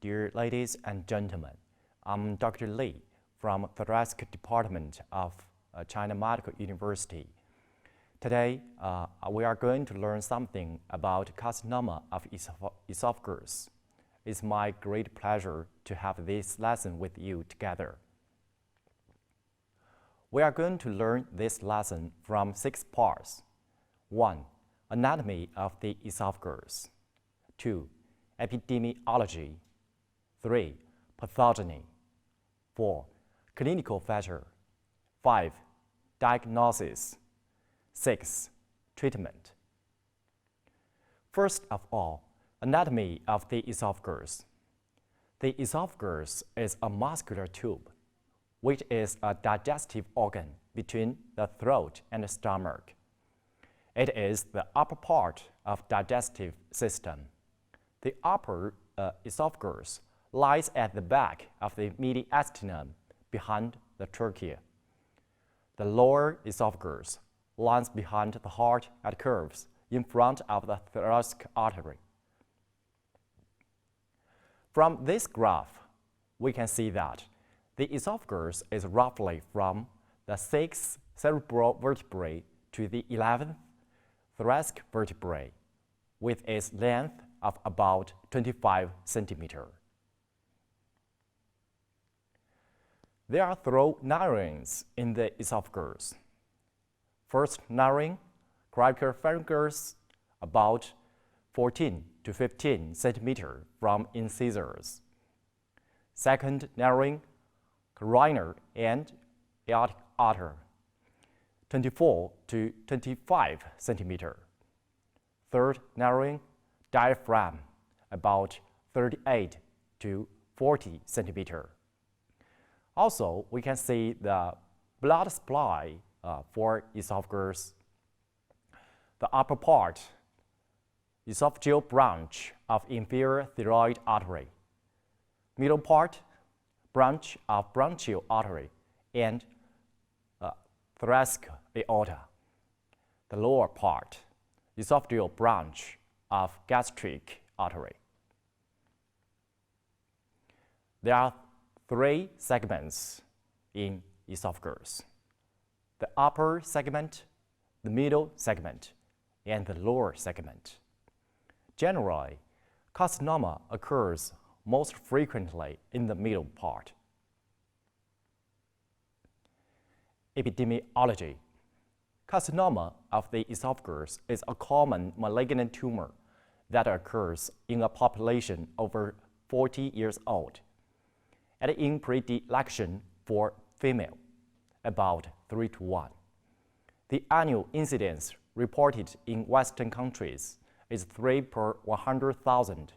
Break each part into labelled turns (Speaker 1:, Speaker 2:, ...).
Speaker 1: dear ladies and gentlemen. I'm Dr. Li from Thoracic Department of China Medical University. Today, we are going to learn something about carcinoma of esophagus. It's my great pleasure to have this lesson with you together. We are going to learn this lesson from 6 parts. 1. Anatomy of the esophagus. 2. Epidemiology. 3. Pathogeny. 4. Clinical feature. 5. Diagnosis. 6. Treatment. First of all, anatomy of the esophagus. The esophagus is a muscular tube, which is a digestive organ between the throat and the stomach. It is the upper part of the digestive system. The upper esophagus lies at the back of the mediastinum behind the trachea. The lower esophagus lies behind the heart and curves in front of the thoracic artery. From this graph, we can see that the esophagus is roughly from the 6th cerebral vertebrae to the 11th thoracic vertebrae, with its length of about 25 centimeters. There are 3 narrowings in the esophagus. First narrowing, cricopharyngeus, about 14 to 15 centimeters from incisors. Second narrowing, carotid and aortic artery, 24 to 25 centimeters. Third narrowing, diaphragm, about 38 to 40 centimeters. Also, we can see the blood supply for esophagus. The upper part, esophageal branch of inferior thyroid artery. Middle part, branch of bronchial artery and thoracic aorta. The lower part, esophageal branch of gastric artery. There are 3 segments in esophagus: the upper segment, the middle segment, and the lower segment. Generally, carcinoma occurs most frequently in the middle part. Epidemiology. Carcinoma of the esophagus is a common malignant tumor that occurs in a population over 40 years old, and in predilection for female, about 3 to 1. The annual incidence reported in Western countries is 3 per 100,000,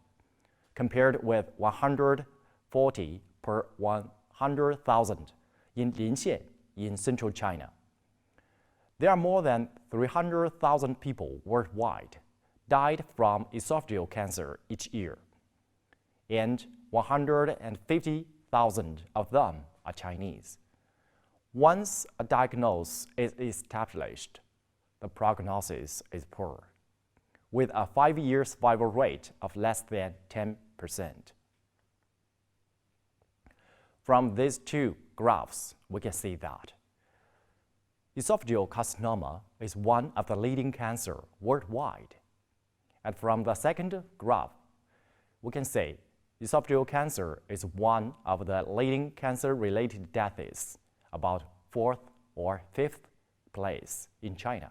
Speaker 1: compared with 140 per 100,000 in Linxian in central China. There are more than 300,000 people worldwide died from esophageal cancer each year, and 150,000 of them are Chinese. Once a diagnosis is established, the prognosis is poor, with a 5-year survival rate of less than 10%. From these 2 graphs, we can see that esophageal carcinoma is one of the leading cancers worldwide. And from the second graph, we can say esophageal cancer is one of the leading cancer-related deaths, about 4th or 5th place in China.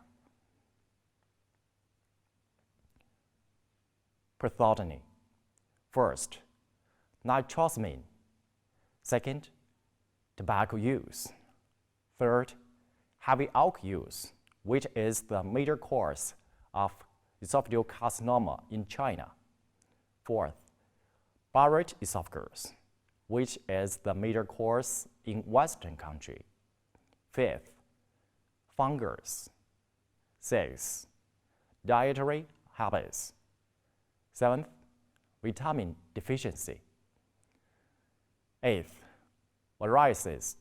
Speaker 1: Pathogeny. First, nitrosamine. Second, tobacco use. Third, heavy alcohol use, which is the major cause of esophageal carcinoma in China. Fourth, Barrett esophagus, which is the major cause in Western country. Fifth, fungus. Sixth, dietary habits. Seventh, vitamin deficiency. Eighth, viruses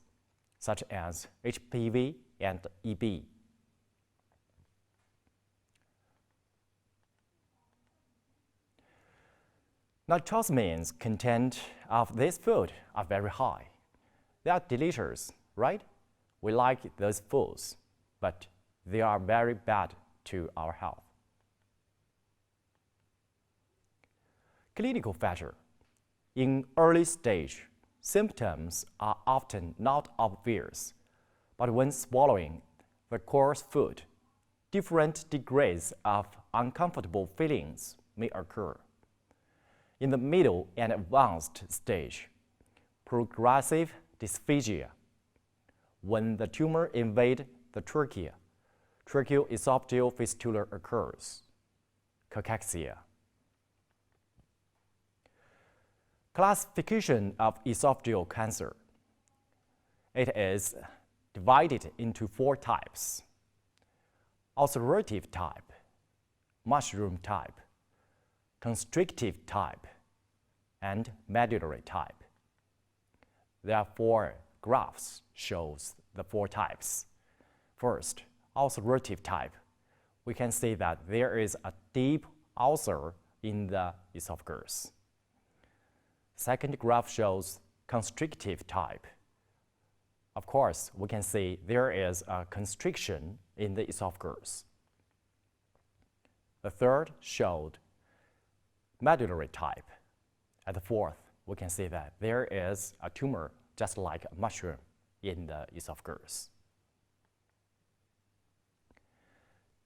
Speaker 1: such as HPV and EB. Nitrosamines content of this food are very high. They are delicious, right? We like those foods, but they are very bad to our health. Clinical feature. In early stage, symptoms are often not obvious, but when swallowing the coarse food, different degrees of uncomfortable feelings may occur. In the middle and advanced stage, progressive dysphagia. When the tumor invades the trachea, tracheoesophageal fistula occurs. Cachexia. Classification of esophageal cancer. It is divided into 4 types: ulcerative type, mushroom type, constrictive type, and medullary type. There are 4 graphs shows the 4 types. First, ulcerative type. We can see that there is a deep ulcer in the esophagus. Second graph shows constrictive type. Of course, we can see there is a constriction in the esophagus. The third showed medullary type. And the fourth, we can see that there is a tumor just like a mushroom in the esophagus.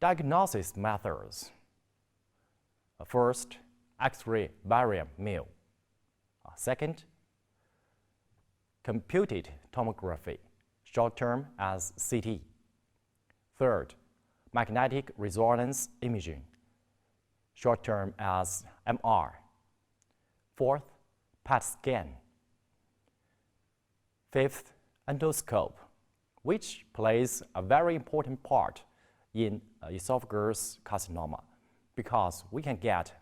Speaker 1: Diagnosis methods. First, X-ray barium meal. Second, computed tomography, short term as CT. Third, magnetic resonance imaging, short term as MR. Fourth, PET scan. Fifth, endoscope, which plays a very important part in esophagus carcinoma because we can get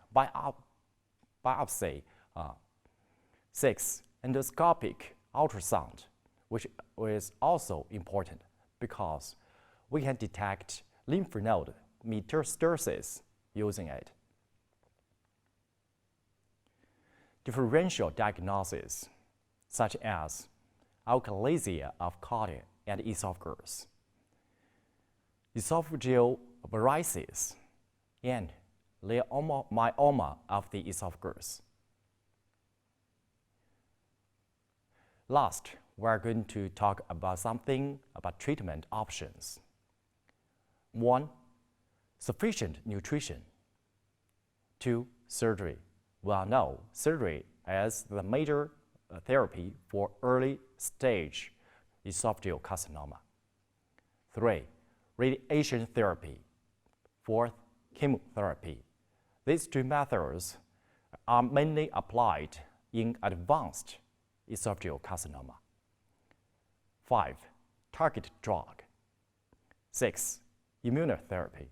Speaker 1: biopsy. Sixth, endoscopic ultrasound, which is also important because we can detect lymph node metastasis using it. Differential diagnosis, such as alkalasia of cardia and esophagus, esophageal varices, and leiomyoma of the esophagus. Last, we're going to talk about something about treatment options. 1. Sufficient nutrition. 2. Surgery. Well, no, surgery is the major therapy for early stage esophageal carcinoma. 3. Radiation therapy. 4th, chemotherapy. These 2 methods are mainly applied in advanced esophageal carcinoma. 5. Target drug. 6. Immunotherapy,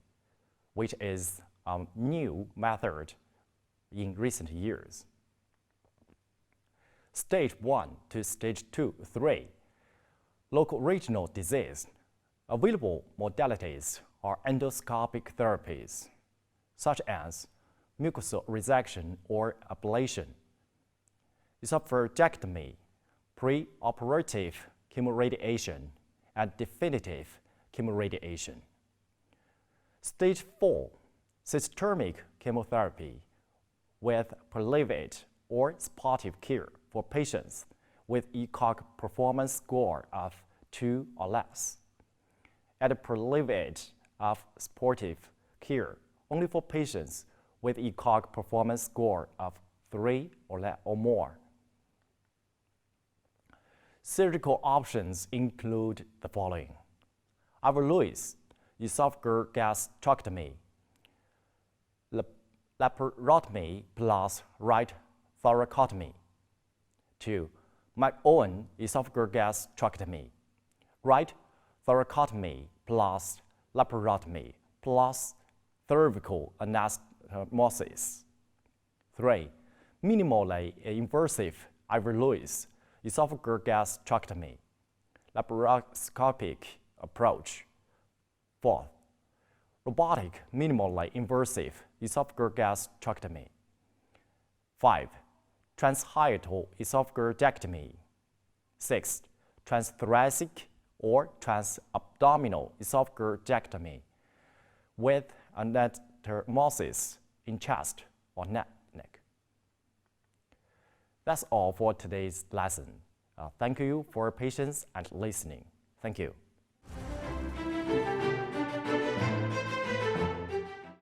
Speaker 1: which is a new method in recent years. Stage 1 to stage 2, 3. Local regional disease. Available modalities are endoscopic therapies, such as mucosal resection or ablation, esophagectomy, preoperative chemoradiation, and definitive chemoradiation. Stage 4, systemic chemotherapy with palliative or supportive care for patients with ECOG performance score of 2 or less, and palliative of supportive care only for patients with ECOG performance score of 3 or more. Surgical options include the following: Averroes, esophageal gastrectomy, laparotomy plus right thoracotomy. 2. McOwen esophageal gastrectomy, right thoracotomy plus laparotomy plus cervical anastomosis. 3. Minimally invasive Averroes esophageal gastrectomy, laparoscopic approach. 4th, robotic minimally invasive esophageal gastrectomy. 5. Transhiatal esophagectomy. 6. Transthoracic or transabdominal esophagectomy with anastomosis in chest or neck. That's all for today's lesson. Thank you for your patience and listening. Thank you.